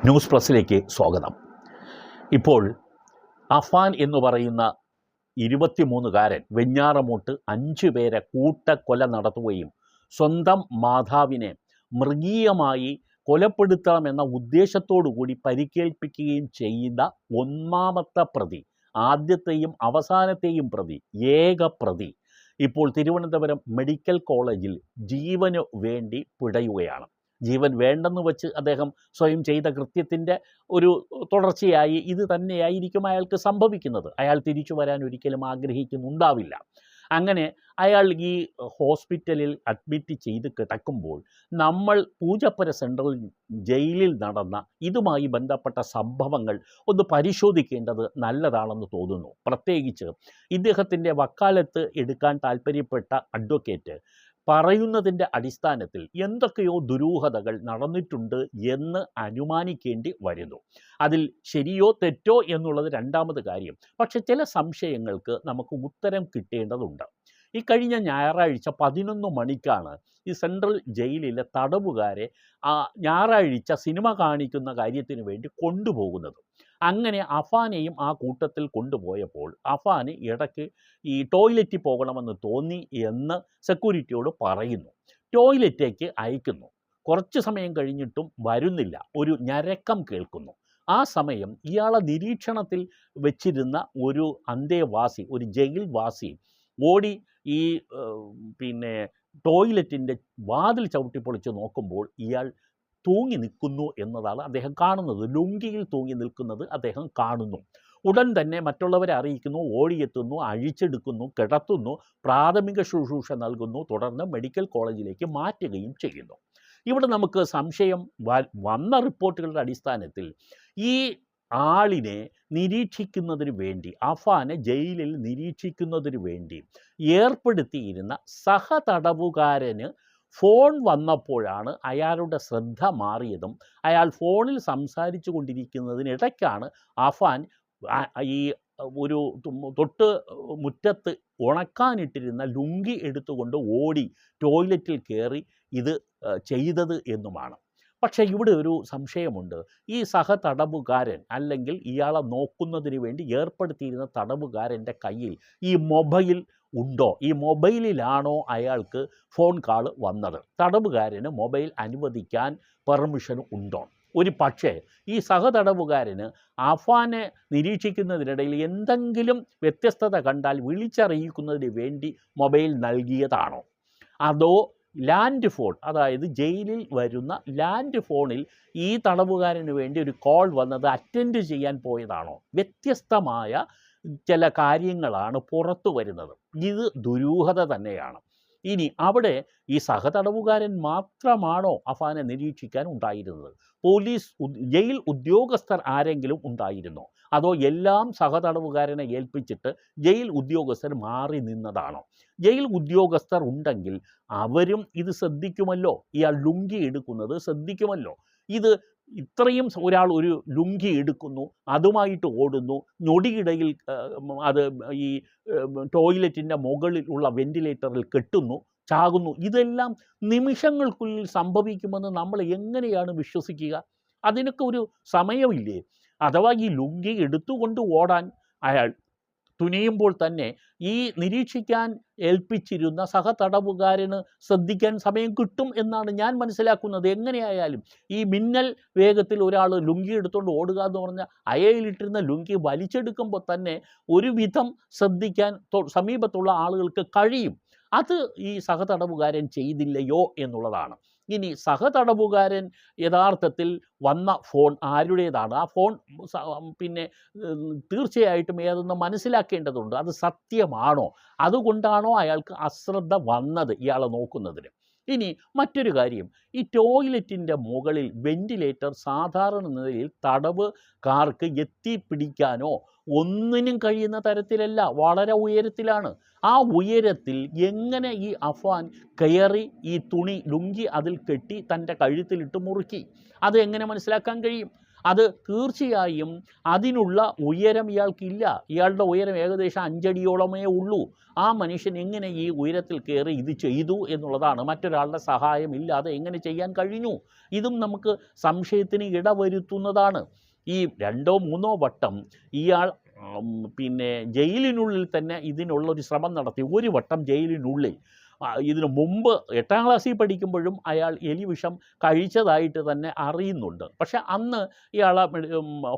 News പ്ലസിലേക്ക് സ്വാഗതം. ഇപ്പോൾ അഫാൻ എന്ന് പറയുന്ന 23-കാരൻ വെഞ്ഞാറമൂട്ട് 5 പേരെ കൂട്ടക്കൊല നടത്തുകയും സ്വന്തം മാതാവിനെ മൃഗീയമായി കൊലപ്പെടുത്തണമെന്ന ഉദ്ദേശത്തോടു കൂടി പരിക്കേൽപ്പിക്കുകയും ചെയ്ത ഒന്നാമത്തെ പ്രതി, ആദ്യത്തെയും അവസാനത്തെയും പ്രതി, ഏക പ്രതി ഇപ്പോൾ തിരുവനന്തപുരം മെഡിക്കൽ കോളേജിൽ ജീവന് വേണ്ടി പിടയുകയാണ്. ജീവൻ വേണ്ടെന്ന് വെച്ച് അദ്ദേഹം സ്വയം ചെയ്ത കൃത്യത്തിൻ്റെ ഒരു തുടർച്ചയായി ഇത് തന്നെയായിരിക്കും അയാൾക്ക് സംഭവിക്കുന്നത്. അയാൾ തിരിച്ചു വരാൻ ഒരിക്കലും ആഗ്രഹിക്കുന്നുണ്ടാവില്ല. അങ്ങനെ അയാൾ ഈ ഹോസ്പിറ്റലിൽ അഡ്മിറ്റ് ചെയ്ത് കിടക്കുമ്പോൾ നമ്മൾ പൂജപ്പുര സെൻട്രൽ ജയിലിൽ നടന്ന ഇതുമായി ബന്ധപ്പെട്ട സംഭവങ്ങൾ ഒന്ന് പരിശോധിക്കേണ്ടത് നല്ലതാണെന്ന് തോന്നുന്നു. പ്രത്യേകിച്ച് ഇദ്ദേഹത്തിൻ്റെ വക്കാലത്ത് എടുക്കാൻ താല്പര്യപ്പെട്ട അഡ്വക്കേറ്റ് പറയുന്നതിൻ്റെ അടിസ്ഥാനത്തിൽ എന്തൊക്കെയോ ദുരൂഹതകൾ നടന്നിട്ടുണ്ട് എന്ന് അനുമാനിക്കേണ്ടി വരുന്നു. അതിൽ ശരിയോ തെറ്റോ എന്നുള്ളത് രണ്ടാമത് കാര്യം. പക്ഷെ ചില സംശയങ്ങൾക്ക് നമുക്ക് ഉത്തരം കിട്ടേണ്ടതുണ്ട്. ഈ കഴിഞ്ഞ ഞായറാഴ്ച 11 മണിക്കാണ് ഈ സെൻട്രൽ ജയിലിലെ തടവുകാരെ ഞായറാഴ്ച സിനിമ കാണിക്കുന്ന കാര്യത്തിന് വേണ്ടി കൊണ്ടുപോകുന്നത്. അങ്ങനെ അഫാനെയും ആ കൂട്ടത്തിൽ കൊണ്ടുപോയപ്പോൾ അഫാന് ഇടയ്ക്ക് ഈ ടോയ്ലറ്റിൽ പോകണമെന്ന് തോന്നി എന്ന് സെക്യൂരിറ്റിയോട് പറയുന്നു. ടോയ്ലറ്റിലേക്ക് അയക്കുന്നു. കുറച്ച് സമയം കഴിഞ്ഞിട്ടും വരുന്നില്ല. ഒരു ഞരക്കം കേൾക്കുന്നു. ആ സമയം ഇയാളെ നിരീക്ഷണത്തിൽ വെച്ചിരുന്ന ഒരു അന്തേവാസി, ഒരു ജയിൽവാസി ഓടി ഈ ടോയ്ലറ്റിൻ്റെ വാതിൽ ചവിട്ടിപ്പൊളിച്ച് നോക്കുമ്പോൾ ഇയാൾ തൂങ്ങി നിൽക്കുന്നു എന്നതാണ് അദ്ദേഹം കാണുന്നത്. ലുങ്കിയിൽ തൂങ്ങി നിൽക്കുന്നത് അദ്ദേഹം കാണുന്നു. ഉടൻ തന്നെ മറ്റുള്ളവരെ അറിയിക്കുന്നു, ഓടിയെത്തുന്നു, അഴിച്ചെടുക്കുന്നു, കിടത്തുന്നു, പ്രാഥമിക ശുശ്രൂഷ നൽകുന്നു, തുടർന്ന് മെഡിക്കൽ കോളേജിലേക്ക് മാറ്റുകയും ചെയ്യുന്നു. ഇവിടെ നമുക്ക് സംശയം വന്ന റിപ്പോർട്ടുകളുടെ അടിസ്ഥാനത്തിൽ ഈ ആളിനെ നിരീക്ഷിക്കുന്നതിന് വേണ്ടി, അഫാനെ ജയിലിൽ നിരീക്ഷിക്കുന്നതിന് വേണ്ടി ഏർപ്പെടുത്തിയിരുന്ന സഹതടവുകാരന് ഫോൺ വന്നപ്പോഴാണ് അയാളുടെ ശ്രദ്ധ മാറിയതും അയാൾ ഫോണിൽ സംസാരിച്ചു കൊണ്ടിരിക്കുന്നതിനിടയ്ക്കാണ് അഫാൻ ഈ ഒരു തൊട്ട് മുറ്റത്ത് ഉണക്കാനിട്ടിരുന്ന ലുങ്കി എടുത്തുകൊണ്ട് ഓടി ടോയ്ലറ്റിൽ കയറി ഇത് ചെയ്തത് എന്നുമാണ്. പക്ഷേ ഇവിടെ ഒരു സംശയമുണ്ട്. ഈ സഹതടവുകാരൻ അല്ലെങ്കിൽ ഇയാളെ നോക്കുന്നതിന് വേണ്ടി ഏർപ്പെടുത്തിയിരുന്ന തടവുകാരൻ്റെ കയ്യിൽ ഈ മൊബൈൽ ഉണ്ടോ? ഈ മൊബൈലിലാണോ അയാൾക്ക് ഫോൺ കാൾ വന്നത്? തടവുകാരന് മൊബൈൽ അനുവദിക്കാൻ പെർമിഷൻ ഉണ്ടോ? ഒരു പക്ഷേ ഈ സഹതടവുകാരന് അഫാനെ നിരീക്ഷിക്കുന്നതിനിടയിൽ എന്തെങ്കിലും വ്യത്യസ്തത കണ്ടാൽ വിളിച്ചറിയിക്കുന്നതിന് വേണ്ടി മൊബൈൽ നൽകിയതാണോ? അതോ ലാൻഡ് ഫോൺ, അതായത് ജയിലിൽ വരുന്ന ലാൻഡ് ഫോണിൽ ഈ തടവുകാരന് വേണ്ടി ഒരു കോൾ വന്നത് അറ്റൻഡ് ചെയ്യാൻ പോയതാണോ? വ്യത്യസ്തമായ ചില കാര്യങ്ങളാണ് പുറത്തു വരുന്നത്. ഇത് ദുരൂഹത തന്നെയാണ്. ഇനി അവിടെ ഈ സഹതടവുകാരൻ മാത്രമാണോ അഫാനെ നിരീക്ഷിക്കാൻ ഉണ്ടായിരുന്നത്? ജയിൽ ഉദ്യോഗസ്ഥർ ആരെങ്കിലും ഉണ്ടായിരുന്നോ? അതോ എല്ലാം സഹതടവുകാരനെ ഏൽപ്പിച്ചിട്ട് ജയിൽ ഉദ്യോഗസ്ഥർ മാറി നിന്നതാണോ? ജയിൽ ഉദ്യോഗസ്ഥർ ഉണ്ടെങ്കിൽ അവരും ഇത് ശ്രദ്ധിക്കുമല്ലോ. ഇയാൾ ലുങ്കി എടുക്കുന്നത് ശ്രദ്ധിക്കുമല്ലോ. ഇത് ഇത്രയും ഒരാൾ ഒരു ലുങ്കി എടുക്കുന്നു, അതുമായിട്ട് ഓടുന്നു, ഞൊടിയിടയിൽ അത് ഈ ടോയ്ലറ്റിൻ്റെ മുകളിൽ ഉള്ള വെന്റിലേറ്ററിൽ കെട്ടുന്നു, ചാകുന്നു. ഇതെല്ലാം നിമിഷങ്ങൾക്കുള്ളിൽ സംഭവിക്കുമെന്ന് നമ്മൾ എങ്ങനെയാണ് വിശ്വസിക്കുക? അതിനൊക്കെ ഒരു സമയമില്ലേ? അഥവാ ഈ ലുങ്കി എടുത്തുകൊണ്ട് ഓടാൻ അയാൾ തുനിയുമ്പോൾ തന്നെ ഈ നിരീക്ഷിക്കാൻ ഏൽപ്പിച്ചിരുന്ന സഹതടവുകാരന് ശ്രദ്ധിക്കാൻ സമയം കിട്ടും എന്നാണ് ഞാൻ മനസ്സിലാക്കുന്നത്. എങ്ങനെയായാലും ഈ മിന്നൽ വേഗത്തിൽ ഒരാൾ ലുങ്കി എടുത്തുകൊണ്ട് ഓടുക എന്ന് പറഞ്ഞാൽ അയയിലിട്ടിരുന്ന ലുങ്കി വലിച്ചെടുക്കുമ്പോൾ തന്നെ ഒരുവിധം ശ്രദ്ധിക്കാൻ സമീപത്തുള്ള ആളുകൾക്ക് കഴിയും. അത് ഈ സഹതടവുകാരൻ ചെയ്തില്ലയോ എന്നുള്ളതാണ്. ഇനി സഹതടവുകാരൻ യഥാർത്ഥത്തിൽ വന്ന ഫോൺ ആരുടേതാണ്? ആ ഫോൺ തീർച്ചയായിട്ടും ഏതെന്ന് മനസ്സിലാക്കേണ്ടതുണ്ട്. അത് സത്യമാണോ? അതുകൊണ്ടാണോ അയാൾക്ക് അശ്രദ്ധ വന്നത് ഇയാളെ നോക്കുന്നതിന്? ഇനി മറ്റൊരു കാര്യം, ഈ ടോയ്ലറ്റിൻ്റെ മുകളിൽ വെന്റിലേറ്റർ സാധാരണ നിലയിൽ തടവുകാർക്ക് എത്തിപ്പിടിക്കാനോ ഒന്നിനും കഴിയുന്ന തരത്തിലല്ല, വളരെ ഉയരത്തിലാണ്. ആ ഉയരത്തിൽ എങ്ങനെ ഈ അഫാൻ കയറി ഈ തുണി ലുങ്കി അതിൽ കെട്ടി തൻ്റെ കഴുത്തിലിട്ട് മുറുക്കി? അത് എങ്ങനെ മനസ്സിലാക്കാൻ കഴിയും? അത് തീർച്ചയായും അതിനുള്ള ഉയരം ഇയാൾക്കില്ല. ഇയാളുടെ ഉയരം ഏകദേശം 5 അടിയോളമേ ഉള്ളൂ. ആ മനുഷ്യൻ എങ്ങനെ ഈ ഉയരത്തിൽ കയറി ഇത് ചെയ്തു എന്നുള്ളതാണ്. മറ്റൊരാളുടെ സഹായമില്ലാതെ എങ്ങനെ ചെയ്യാൻ കഴിഞ്ഞു? ഇതും നമുക്ക് സംശയത്തിന് ഇടവരുത്തുന്നതാണ്. ഈ 2ഓ 3ഓ വട്ടം ഇയാൾ പിന്നെ ജയിലിനുള്ളിൽ തന്നെ ഇതിനുള്ളൊരു ശ്രമം നടത്തി. ഒരു വട്ടം ജയിലിനുള്ളിൽ. ഇതിനു മുമ്പ് 8ാം ക്ലാസ്സിൽ പഠിക്കുമ്പോഴും അയാൾ എലിവിഷം കഴിച്ചതായിട്ട് തന്നെ അറിയുന്നുണ്ട്. പക്ഷേ അന്ന് ഇയാളെ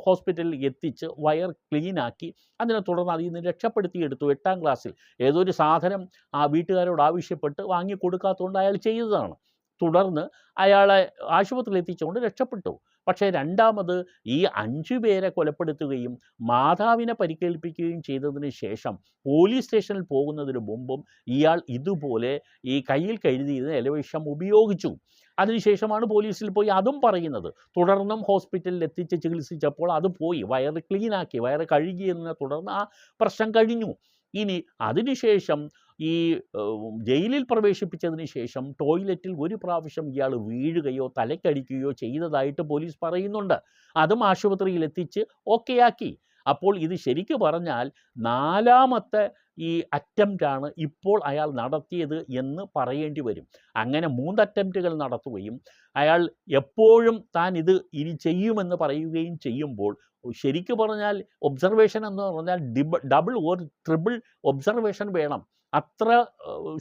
ഹോസ്പിറ്റലിൽ എത്തിച്ച് വയർ ക്ലീനാക്കി അതിനെ തുടർന്ന് അതിൽ നിന്ന് രക്ഷപ്പെടുത്തിയെടുത്തു. 8ാം ക്ലാസ്സിൽ ഏതൊരു സാധനം ആ വീട്ടുകാരോട് ആവശ്യപ്പെട്ട് വാങ്ങിക്കൊടുക്കാത്തതുകൊണ്ട് അയാൾ ചെയ്തതാണ്. തുടർന്ന് അയാളെ ആശുപത്രിയിൽ എത്തിച്ചുകൊണ്ട് രക്ഷപ്പെട്ടു. പക്ഷേ രണ്ടാമത് ഈ 5 പേരെ കൊലപ്പെടുത്തുകയും മാതാവിനെ പരിക്കേൽപ്പിക്കുകയും ചെയ്തതിന് ശേഷം പോലീസ് സ്റ്റേഷനിൽ പോകുന്നതിന് മുമ്പും ഇയാൾ ഇതുപോലെ ഈ കയ്യിൽ കരുതിയിരുന്ന എലവിഷം ഉപയോഗിച്ചു. അതിനുശേഷമാണ് പോലീസിൽ പോയി അതും പറയുന്നത്. തുടർന്നും ഹോസ്പിറ്റലിൽ എത്തിച്ച് ചികിത്സിച്ചപ്പോൾ അത് പോയി. വയറ് ക്ലീനാക്കി, വയറ് കഴുകിയതിനെ തുടർന്ന് ആ പ്രശ്നം കഴിഞ്ഞു. ഇനി അതിനുശേഷം ഈ ജയിലിൽ പ്രവേശിപ്പിച്ചതിന് ശേഷം ടോയ്ലറ്റിൽ ഒരു പ്രാവശ്യം ഇയാൾ വീഴുകയോ തലക്കടിക്കുകയോ ചെയ്തതായിട്ട് പോലീസ് പറയുന്നുണ്ട്. അതും ആശുപത്രിയിൽ എത്തിച്ച് ഓക്കെയാക്കി. അപ്പോൾ ഇത് ശരിക്ക് പറഞ്ഞാൽ 4ാമത്തെ ഈ അറ്റംപ്റ്റാണ് ഇപ്പോൾ അയാൾ നടത്തിയത് എന്ന് പറയേണ്ടി വരും. അങ്ങനെ 3 അറ്റംപ്റ്റുകൾ നടത്തുകയും അയാൾ എപ്പോഴും താൻ ഇത് ഇനി ചെയ്യുമെന്ന് പറയുകയും ചെയ്യുമ്പോൾ ശരിക്ക് പറഞ്ഞാൽ ഒബ്സർവേഷൻ എന്ന് പറഞ്ഞാൽ ഡബിൾ ഓർ ട്രിപ്പിൾ ഒബ്സർവേഷൻ വേണം. അത്ര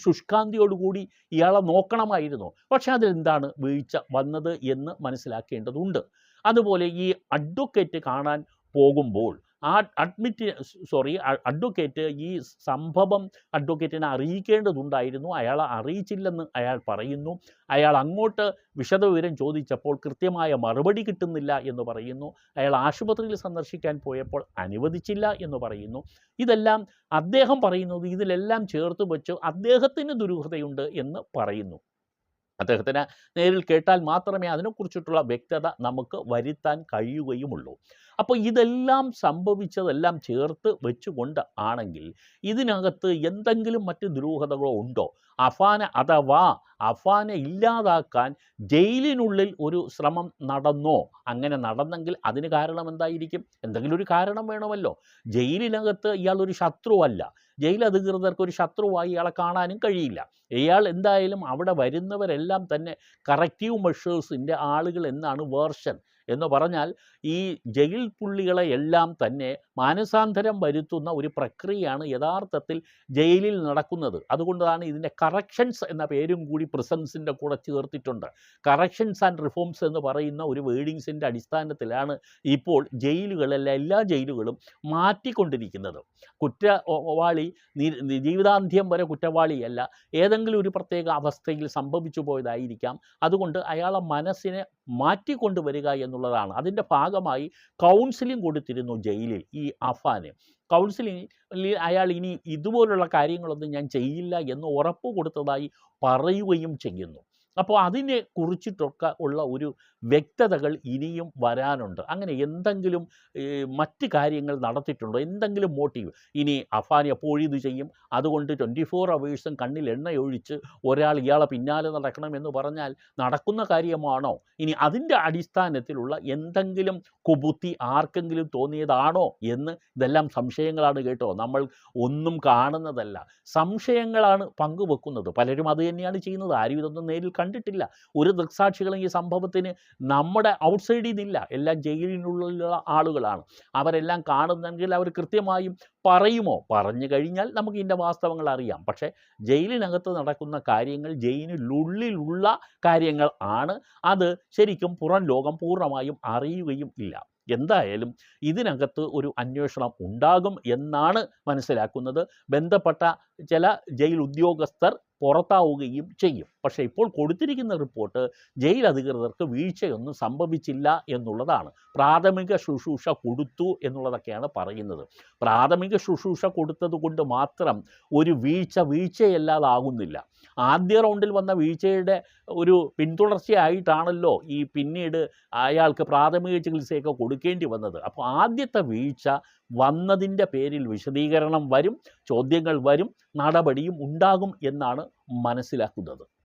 ശുഷ്കാന്തിയോടുകൂടി ഇയാളെ നോക്കണമായിരുന്നു. പക്ഷേ അതിലെന്താണ് വീഴ്ച വന്നത് എന്ന് മനസ്സിലാക്കേണ്ടതുണ്ട്. അതുപോലെ ഈ അഡ്വക്കേറ്റ് കാണാൻ പോകുമ്പോൾ ആ അഡ്വക്കേറ്റ് ഈ സംഭവം അഡ്വക്കേറ്റിനെ അറിയിക്കേണ്ടതുണ്ടായിരുന്നു. അയാളെ അറിയിച്ചില്ലെന്ന് അയാൾ പറയുന്നു. അയാൾ അങ്ങോട്ട് വിശദവിവരം ചോദിച്ചപ്പോൾ കൃത്യമായ മറുപടി കിട്ടുന്നില്ല എന്ന് പറയുന്നു. അയാൾ ആശുപത്രിയിൽ സന്ദർശിക്കാൻ പോയപ്പോൾ അനുവദിച്ചില്ല എന്ന് പറയുന്നു. ഇതെല്ലാം അദ്ദേഹം പറയുന്നത് ഇതിലെല്ലാം ചേർത്ത് വെച്ച് അദ്ദേഹത്തിന് ദുരൂഹതയുണ്ട് എന്ന് പറയുന്നു. അദ്ദേഹത്തിന് നേരിൽ കേട്ടാൽ മാത്രമേ അതിനെക്കുറിച്ചിട്ടുള്ള വ്യക്തത നമുക്ക് വരുത്താൻ കഴിയുകയുമുള്ളൂ. അപ്പോൾ ഇതെല്ലാം സംഭവിച്ചതെല്ലാം ചേർത്ത് വെച്ചുകൊണ്ട് ആണെങ്കിൽ ഇതിനകത്ത് എന്തെങ്കിലും മറ്റ് ദുരൂഹതകളോ ഉണ്ടോ? അഫാനെ ഇല്ലാതാക്കാൻ ജയിലിനുള്ളിൽ ഒരു ശ്രമം നടന്നോ? അങ്ങനെ നടന്നെങ്കിൽ അതിന് കാരണം എന്തായിരിക്കും? എന്തെങ്കിലും ഒരു കാരണം വേണമല്ലോ. ജയിലിനകത്ത് ഇയാളൊരു ശത്രുവല്ല. ജയിൽ അധികൃതർക്ക് ഒരു ശത്രുവായി ഇയാളെ കാണാനും കഴിയില്ല. ഇയാൾ എന്തായാലും അവിടെ വരുന്നവരെല്ലാം തന്നെ കറക്റ്റീവ് മെഷേഴ്സിൻ്റെ ആളുകൾ എന്നാണ് വേർഷൻ. എന്ന് പറഞ്ഞാൽ ഈ ജയിൽ പുള്ളികളെ എല്ലാം തന്നെ മാനസാന്തരം വരുത്തുന്ന ഒരു പ്രക്രിയയാണ് യഥാർത്ഥത്തിൽ ജയിലിൽ നടക്കുന്നത്. അതുകൊണ്ടാണ് ഇതിൻ്റെ കറക്ഷൻസ് എന്ന പേരും കൂടി പ്രിസൺസിൻ്റെ കൂടെ ചേർത്തിട്ടുണ്ട്. കറക്ഷൻസ് ആൻഡ് റിഫോംസ് എന്ന് പറയുന്ന ഒരു വേർഡിങ്സിൻ്റെ അടിസ്ഥാനത്തിലാണ് ഇപ്പോൾ എല്ലാ ജയിലുകളും മാറ്റിക്കൊണ്ടിരിക്കുന്നത്. കുറ്റവാളി ജീവിതാന്ത്യം വരെ കുറ്റവാളിയല്ല, ഏതെങ്കിലും ഒരു പ്രത്യേക അവസ്ഥയിൽ സംഭവിച്ചു പോയതായിരിക്കാം. അതുകൊണ്ട് അയാളെ മനസ്സിനെ മാറ്റിക്കൊണ്ടുവരിക എന്നുള്ളതാണ്. അതിൻ്റെ ഭാഗമായി കൗൺസിലിംഗ് കൊടുത്തിരുന്നു ജയിലിൽ ഈ അഫാന്. കൗൺസിലിംഗിൽ അയാൾ ഇനി ഇതുപോലുള്ള കാര്യങ്ങളൊന്നും ഞാൻ ചെയ്യില്ല എന്ന് ഉറപ്പ് കൊടുത്തതായി പറയുകയും ചെയ്യുന്നു. അപ്പോൾ അതിനെ കുറിച്ചിട്ടൊക്കെ ഉള്ള ഒരു വ്യക്തതകൾ ഇനിയും വരാനുണ്ട്. അങ്ങനെ എന്തെങ്കിലും മറ്റ് കാര്യങ്ങൾ നടത്തിയിട്ടുണ്ടോ? എന്തെങ്കിലും മോട്ടീവ്? ഇനി അഫാൻ എപ്പോഴും ഇത് ചെയ്യും, അതുകൊണ്ട് 24 അവേഴ്സും കണ്ണിൽ എണ്ണയൊഴിച്ച് ഒരാൾ ഇയാളെ പിന്നാലെ നടക്കണമെന്ന് പറഞ്ഞാൽ നടക്കുന്ന കാര്യമാണോ? ഇനി അതിൻ്റെ അടിസ്ഥാനത്തിലുള്ള എന്തെങ്കിലും കുബുദ്ധി ആർക്കെങ്കിലും തോന്നിയതാണോ എന്ന് ഇതെല്ലാം സംശയങ്ങളാണ് കേട്ടോ. നമ്മൾ ഒന്നും കാണുന്നതല്ല, സംശയങ്ങളാണ് പങ്കുവെക്കുന്നത്. പലരും അത് തന്നെയാണ് ചെയ്യുന്നത്. ആരും ഇതൊന്നും നേരിൽ കണ്ടിട്ടില്ല. ഒരു ദൃക്സാക്ഷികളും ഈ സംഭവത്തിന് നമ്മുടെ ഔട്ട്സൈഡിൽ നിന്നില്ല. എല്ലാം ജയിലിനുള്ളിലുള്ള ആളുകളാണ്. അവരെല്ലാം കാണുന്നെങ്കിൽ അവർ കൃത്യമായും പറയുമോ? പറഞ്ഞു കഴിഞ്ഞാൽ നമുക്ക് ഇതിൻ്റെ വാസ്തവങ്ങൾ അറിയാം. പക്ഷേ ജയിലിനകത്ത് നടക്കുന്ന കാര്യങ്ങൾ ജയിലിനുള്ളിലുള്ള കാര്യങ്ങൾ ആണ്. അത് ശരിക്കും പുറം ലോകം പൂർണ്ണമായും അറിയുകയും ഇല്ല. എന്തായാലും ഇതിനകത്ത് ഒരു അന്വേഷണം ഉണ്ടാകും എന്നാണ് മനസ്സിലാക്കുന്നത്. ബന്ധപ്പെട്ട ചില ജയിൽ ഉദ്യോഗസ്ഥർ പുറത്താവുകയും ചെയ്യും. പക്ഷേ ഇപ്പോൾ കൊടുത്തിരിക്കുന്ന റിപ്പോർട്ട് ജയിൽ അധികൃതർക്ക് വീഴ്ചയൊന്നും സംഭവിച്ചില്ല എന്നുള്ളതാണ്. പ്രാഥമിക ശുശ്രൂഷ കൊടുത്തു എന്നുള്ളതൊക്കെയാണ് പറയുന്നത്. പ്രാഥമിക ശുശ്രൂഷ കൊടുത്തത് കൊണ്ട് മാത്രം ഒരു വീഴ്ചയല്ലാതാകുന്നില്ല. ആദ്യ റൗണ്ടിൽ വന്ന വീഴ്ചയുടെ ഒരു പിന്തുടർച്ചയായിട്ടാണല്ലോ ഈ പിന്നീട് അയാൾക്ക് പ്രാഥമിക ചികിത്സയൊക്കെ കൊടുക്കേണ്ടി വന്നത്. അപ്പോൾ ആദ്യത്തെ വീഴ്ച വന്നതിൻ്റെ പേരിൽ വിശദീകരണം വരും, ചോദ്യങ്ങൾ വരും, നടപടിയും ഉണ്ടാകും എന്നാണ് മനസ്സിലാക്കുന്നത്.